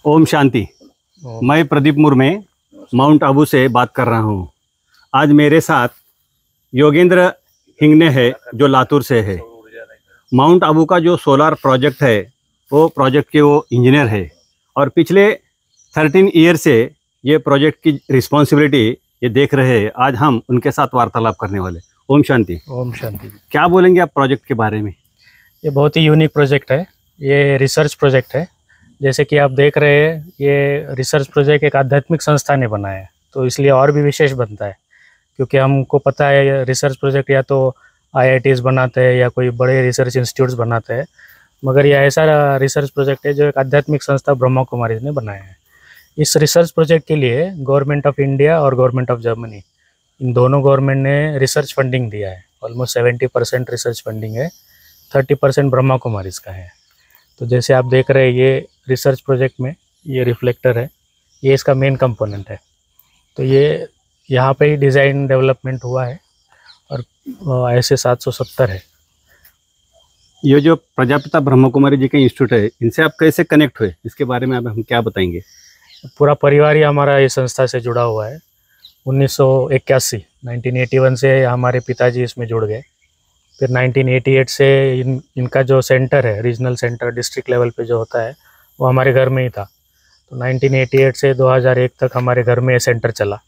ओम शांति। मैं प्रदीप मुर्मे माउंट आबू से बात कर रहा हूँ। आज मेरे साथ योगेंद्र हिंगने है जो लातूर से है। माउंट आबू का जो सोलार प्रोजेक्ट है वो प्रोजेक्ट के वो इंजीनियर है और पिछले 13 ईयर से ये प्रोजेक्ट की रिस्पॉन्सिबिलिटी ये देख रहे हैं। आज हम उनके साथ वार्तालाप करने वाले। ओम शांति। ओम शांति। क्या बोलेंगे आप प्रोजेक्ट के बारे में? ये बहुत ही यूनिक प्रोजेक्ट है। ये रिसर्च प्रोजेक्ट है। जैसे कि आप देख रहे हैं, ये रिसर्च प्रोजेक्ट एक आध्यात्मिक संस्था ने बनाया है, तो इसलिए और भी विशेष बनता है। क्योंकि हमको पता है रिसर्च प्रोजेक्ट या तो IITs बनाते हैं या कोई बड़े रिसर्च इंस्टीट्यूट्स बनाते हैं, मगर यह ऐसा रिसर्च प्रोजेक्ट है जो एक आध्यात्मिक संस्था ब्रह्मा कुमारीज ने बनाया है। इस रिसर्च प्रोजेक्ट के लिए गवर्नमेंट ऑफ इंडिया और गवर्नमेंट ऑफ जर्मनी, इन दोनों गवर्नमेंट ने रिसर्च फंडिंग दिया है। ऑलमोस्ट 70% रिसर्च फंडिंग है, 30% ब्रह्मा कुमारीज का है। तो जैसे आप देख रहे हैं, ये रिसर्च प्रोजेक्ट में ये रिफ्लेक्टर है, ये इसका मेन कंपोनेंट है। तो ये यहाँ पे ही डिज़ाइन डेवलपमेंट हुआ है और ऐसे 770 है। ये जो प्रजापिता ब्रह्मा कुमारी जी के इंस्टीट्यूट है, इनसे आप कैसे कनेक्ट हुए, इसके बारे में आप हम क्या बताएंगे? पूरा परिवार ही हमारा इस संस्था से जुड़ा हुआ है। 1981 से हमारे पिताजी इसमें जुड़ गए। फिर 1988 से इनका जो सेंटर है, रीजनल सेंटर डिस्ट्रिक्ट लेवल पे जो होता है, वो हमारे घर में ही था। तो 1988 से 2001 तक हमारे घर में ये सेंटर चला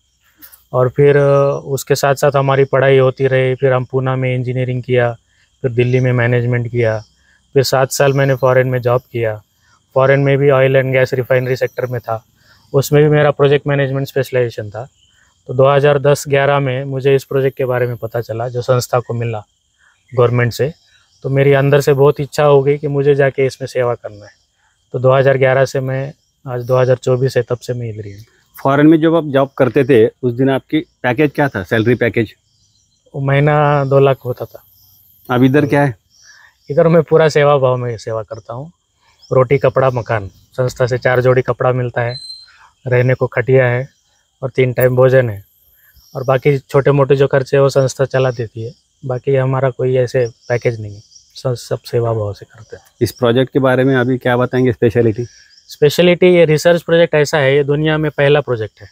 और फिर उसके साथ साथ हमारी पढ़ाई होती रही। फिर हम पूना में इंजीनियरिंग किया, फिर दिल्ली में मैनेजमेंट किया, फिर 7 साल मैंने फ़ॉरेन में जॉब किया। फ़ॉरेन में भी oil and gas refinery sector में था, उसमें भी मेरा प्रोजेक्ट मैनेजमेंट स्पेशलाइजेशन था। तो 2010-11 में मुझे इस प्रोजेक्ट के बारे में पता चला, जो संस्था को मिला गवर्नमेंट से। तो मेरी अंदर से बहुत इच्छा हो गई कि मुझे जाके इसमें सेवा करना है। तो 2011 से मैं आज 2024 है, तब से मैं इधर ही हूँ। फॉरेन में जब आप जॉब करते थे उस दिन आपकी पैकेज क्या था, सैलरी पैकेज? वो महीना 2 लाख होता था। अब इधर क्या है? इधर मैं पूरा सेवा भाव में सेवा करता हूँ। रोटी कपड़ा मकान, संस्था से 4 जोड़ी कपड़ा मिलता है, रहने को खटिया है और 3 टाइम भोजन है। और बाकी छोटे मोटे जो खर्चे वो संस्था चला देती है। बाकी हमारा कोई ऐसे पैकेज नहीं है, सब सेवा भाव से करते हैं। इस प्रोजेक्ट के बारे में अभी क्या बताएंगे? स्पेशलिटी ये रिसर्च प्रोजेक्ट ऐसा है, ये दुनिया में पहला प्रोजेक्ट है।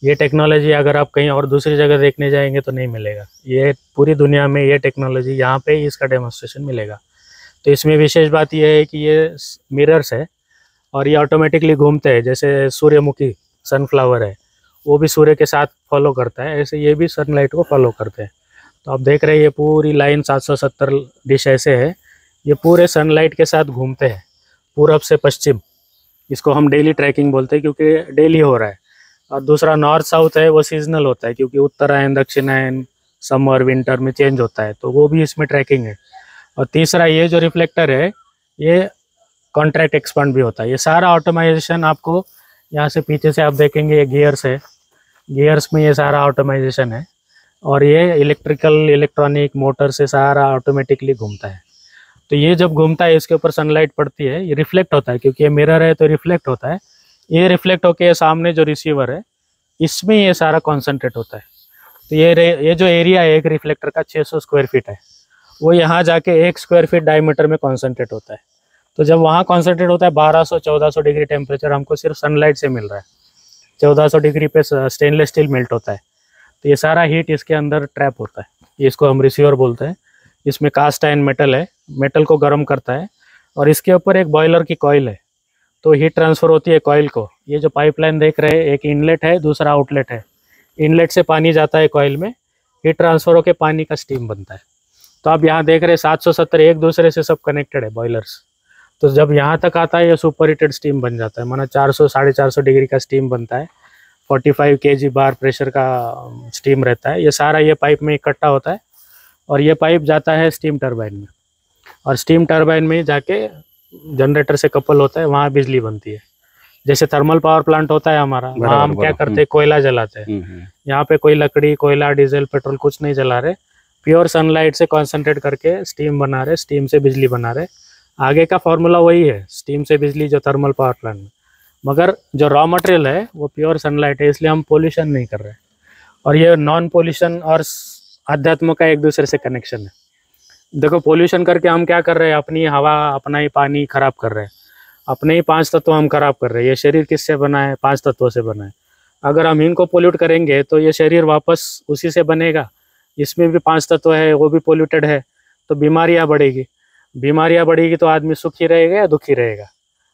ये टेक्नोलॉजी अगर आप कहीं और दूसरी जगह देखने जाएंगे तो नहीं मिलेगा। ये पूरी दुनिया में ये टेक्नोलॉजी यहाँ पे ही इसका डेमोन्स्ट्रेशन मिलेगा। तो इसमें विशेष बात यह है कि ये मिरर्स है और ये ऑटोमेटिकली घूमते हैं। जैसे सूर्यमुखी सनफ्लावर है, वो भी सूर्य के साथ फॉलो करता है, ऐसे ये भी सनलाइट को फॉलो करते हैं। तो आप देख रहे हैं ये पूरी लाइन 770 डिश ऐसे है, ये पूरे सनलाइट के साथ घूमते हैं पूरब से पश्चिम। इसको हम डेली ट्रैकिंग बोलते हैं क्योंकि डेली हो रहा है। और दूसरा नॉर्थ साउथ है, वो सीजनल होता है क्योंकि उत्तरायण दक्षिणायन समर विंटर में चेंज होता है, तो वो भी इसमें ट्रैकिंग है। और तीसरा ये जो रिफ्लेक्टर है, ये कॉन्ट्रैक्ट एक्सपांड भी होता है। ये सारा ऑटोमाइजेशन आपको यहाँ से पीछे से आप देखेंगे, ये गियर्स है, गियर्स में ये सारा ऑटोमाइजेशन है। और ये इलेक्ट्रॉनिक मोटर से सारा ऑटोमेटिकली घूमता है। तो ये जब घूमता है, इसके ऊपर सनलाइट पड़ती है, ये रिफ्लेक्ट होता है क्योंकि ये मिरर है तो रिफ्लेक्ट होता है। ये रिफ्लेक्ट होकर सामने जो रिसीवर है, इसमें ये सारा कॉन्सेंट्रेट होता है। तो ये जो एरिया है एक रिफ्लेक्टर का 600 स्क्वायर फीट है, वो यहाँ जाके 1 स्क्वायर फीट डायमीटर में कॉन्सेंट्रेट होता है। तो जब वहाँ कॉन्सेंट्रेट होता है, 1200-1400 डिग्री टेम्परेचर हमको सिर्फ सनलाइट से मिल रहा है। 1400 डिग्री पे स्टेनलेस स्टील मेल्ट होता है, तो ये सारा हीट इसके अंदर ट्रैप होता है। इसको हम रिसीवर बोलते हैं। इसमें कास्ट आयरन मेटल है, मेटल को गर्म करता है और इसके ऊपर एक बॉयलर की कॉइल है, तो हीट ट्रांसफ़र होती है कॉइल को। ये जो पाइपलाइन देख रहे हैं, एक इनलेट है, दूसरा आउटलेट है। इनलेट से पानी जाता है कॉइल में, हीट ट्रांसफ़र होकर पानी का स्टीम बनता है। तो आप यहाँ देख रहे हैं 770 एक दूसरे से सब कनेक्टेड है बॉयलर्स। तो जब यहाँ तक आता है, ये सुपर हीटेड स्टीम बन जाता है, माना 400-450 डिग्री का स्टीम बनता है। 45 kg बार प्रेशर का स्टीम रहता है। ये सारा ये पाइप में इकट्ठा होता है और ये पाइप जाता है स्टीम टरबाइन में, और स्टीम टरबाइन में जाके जनरेटर से कपल होता है, वहाँ बिजली बनती है। जैसे थर्मल पावर प्लांट होता है हमारा, वहाँ हम क्या करते हैं, कोयला जलाते हैं। यहाँ पे कोई लकड़ी, कोयला, डीजल, पेट्रोल कुछ नहीं जला रहे, प्योर सनलाइट से कॉन्सेंट्रेट करके स्टीम बना रहे, स्टीम से बिजली बना रहे। आगे का फॉर्मूला वही है, स्टीम से बिजली जो थर्मल पावर प्लांट में, मगर जो रॉ मटेरियल है वो प्योर सनलाइट है, इसलिए हम पोल्यूशन नहीं कर रहे। और ये नॉन पोल्यूशन और अध्यात्म का एक दूसरे से कनेक्शन है। देखो, पोल्यूशन करके हम क्या कर रहे हैं, अपनी हवा, अपना ही पानी खराब कर रहे हैं। अपने ही 5 तत्व हम खराब कर रहे हैं। ये शरीर किससे बना है? 5 तत्वों से बना है। अगर हम इनको पोल्यूट करेंगे तो ये शरीर वापस उसी से बनेगा, इसमें भी 5 तत्व है, वो भी पोल्यूटेड है, तो बीमारियां बढ़ेगी। बीमारियां बढ़ेगी तो आदमी सुखी रहेगा या दुखी रहेगा?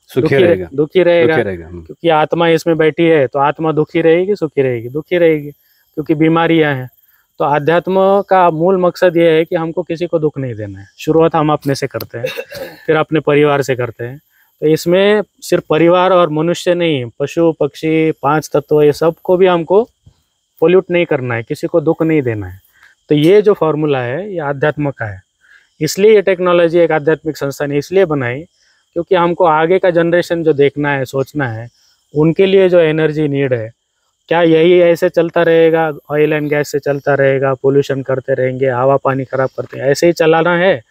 सुखी रहेगा। दुखी रहेगा, क्योंकि आत्मा इसमें बैठी है, तो आत्मा दुखी रहेगी, सुखी रहेगी? दुखी रहेगी, क्योंकि बीमारियां हैं। तो अध्यात्म का मूल मकसद ये है कि हमको किसी को दुख नहीं देना है। शुरुआत हम अपने से करते हैं, फिर अपने परिवार से करते हैं। तो इसमें सिर्फ परिवार और मनुष्य नहीं, पशु पक्षी 5 तत्व, ये सब को भी हमको पोल्यूट नहीं करना है, किसी को दुख नहीं देना है। तो ये जो फॉर्मूला है ये आध्यात्म का है। इसलिए ये टेक्नोलॉजी एक आध्यात्मिक संस्था ने इसलिए बनाई, क्योंकि हमको आगे का जनरेशन जो देखना है, सोचना है, उनके लिए जो एनर्जी नीड है, क्या यही ऐसे चलता रहेगा, ऑयल एंड गैस से चलता रहेगा, पोल्यूशन करते रहेंगे, हवा पानी खराब करते हैं, ऐसे ही चलाना है,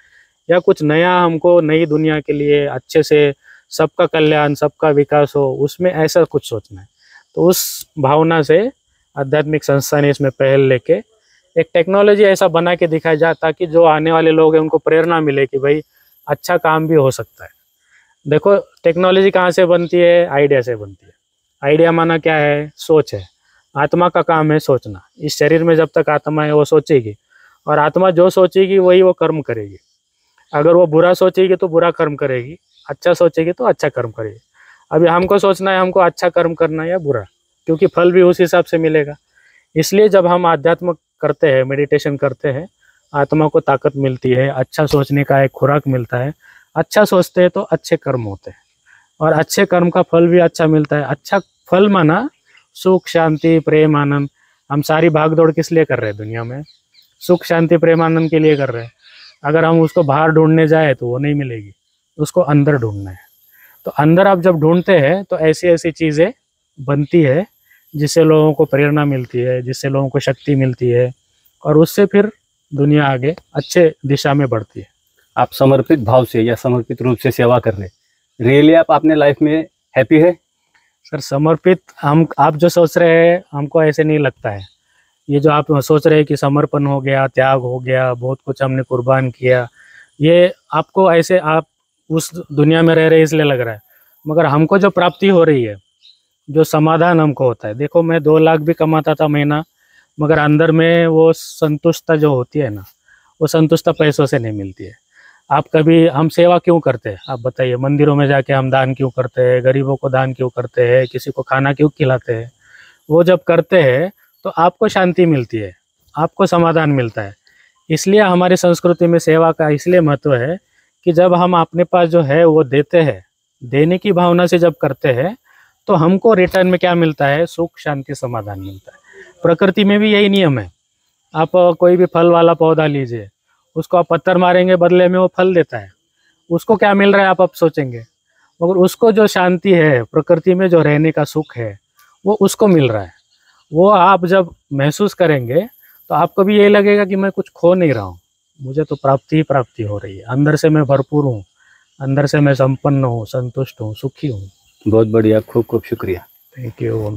या कुछ नया हमको नई दुनिया के लिए अच्छे से सबका कल्याण, सबका विकास हो, उसमें ऐसा कुछ सोचना है। तो उस भावना से आध्यात्मिक संस्था ने इसमें पहल लेके एक टेक्नोलॉजी ऐसा बना के दिखाया जाए, ताकि जो आने वाले लोग हैं उनको प्रेरणा मिले कि भाई अच्छा काम भी हो सकता है। देखो टेक्नोलॉजी कहाँ से बनती है? आइडिया से बनती है। आइडिया माना क्या है? सोच है। आत्मा का काम है सोचना। इस शरीर में जब तक आत्मा है वो सोचेगी, और आत्मा जो सोचेगी वही वो कर्म करेगी। अगर वो बुरा सोचेगी तो बुरा कर्म करेगी, अच्छा सोचेगी तो अच्छा कर्म करेगी। अभी हमको सोचना है हमको अच्छा कर्म करना है या बुरा, क्योंकि फल भी उस हिसाब से मिलेगा। इसलिए जब हम आध्यात्म करते हैं, मेडिटेशन करते हैं, आत्मा को ताकत मिलती है, अच्छा सोचने का एक खुराक मिलता है। अच्छा सोचते हैं तो अच्छे कर्म होते हैं, और अच्छे कर्म का फल भी अच्छा मिलता है। अच्छा फल माना सुख शांति प्रेम आनंद। हम सारी भाग दौड़ किस लिए कर रहे हैं दुनिया में? सुख शांति प्रेम आनंद के लिए कर रहे हैं। अगर हम उसको बाहर ढूंढने जाए तो वो नहीं मिलेगी, उसको अंदर ढूंढना है। तो अंदर आप जब ढूंढते हैं तो ऐसी ऐसी चीज़ें बनती है जिससे लोगों को प्रेरणा मिलती है, जिससे लोगों को शक्ति मिलती है, और उससे फिर दुनिया आगे अच्छे दिशा में बढ़ती है। आप समर्पित भाव से या समर्पित रूप से सेवा कर रहे, रियली आप अपने लाइफ में हैप्पी है? सर समर्पित, आप जो सोच रहे हैं हमको ऐसे नहीं लगता है। ये जो आप सोच रहे हैं कि समर्पण हो गया, त्याग हो गया, बहुत कुछ हमने कुर्बान किया, ये आपको ऐसे आप उस दुनिया में रह रहे इसलिए लग रहा है। मगर हमको जो प्राप्ति हो रही है, जो समाधान हमको होता है, देखो मैं 2 लाख भी कमाता था महीना, मगर अंदर में वो संतुष्टता जो होती है ना, वो संतुष्टता पैसों से नहीं मिलती है। आप कभी, हम सेवा क्यों करते हैं आप बताइए? मंदिरों में जाके हम दान क्यों करते हैं? गरीबों को दान क्यों करते हैं? किसी को खाना क्यों खिलाते हैं? वो जब करते हैं तो आपको शांति मिलती है, आपको समाधान मिलता है। इसलिए हमारी संस्कृति में सेवा का इसलिए महत्व है कि जब हम अपने पास जो है वो देते हैं, देने की भावना से जब करते हैं, तो हमको रिटर्न में क्या मिलता है? सुख शांति समाधान मिलता है। प्रकृति में भी यही नियम है। आप कोई भी फल वाला पौधा लीजिए, उसको आप पत्थर मारेंगे, बदले में वो फल देता है। उसको क्या मिल रहा है आप सोचेंगे, मगर उसको जो शांति है, प्रकृति में जो रहने का सुख है, वो उसको मिल रहा है। वो आप जब महसूस करेंगे तो आपको भी यही लगेगा कि मैं कुछ खो नहीं रहा हूँ, मुझे तो प्राप्ति ही प्राप्ति हो रही है। अंदर से मैं भरपूर हूँ, अंदर से मैं संपन्न हूँ, संतुष्ट हूँ, सुखी हूँ। बहुत बढ़िया, खूब खूब शुक्रिया। Thank you.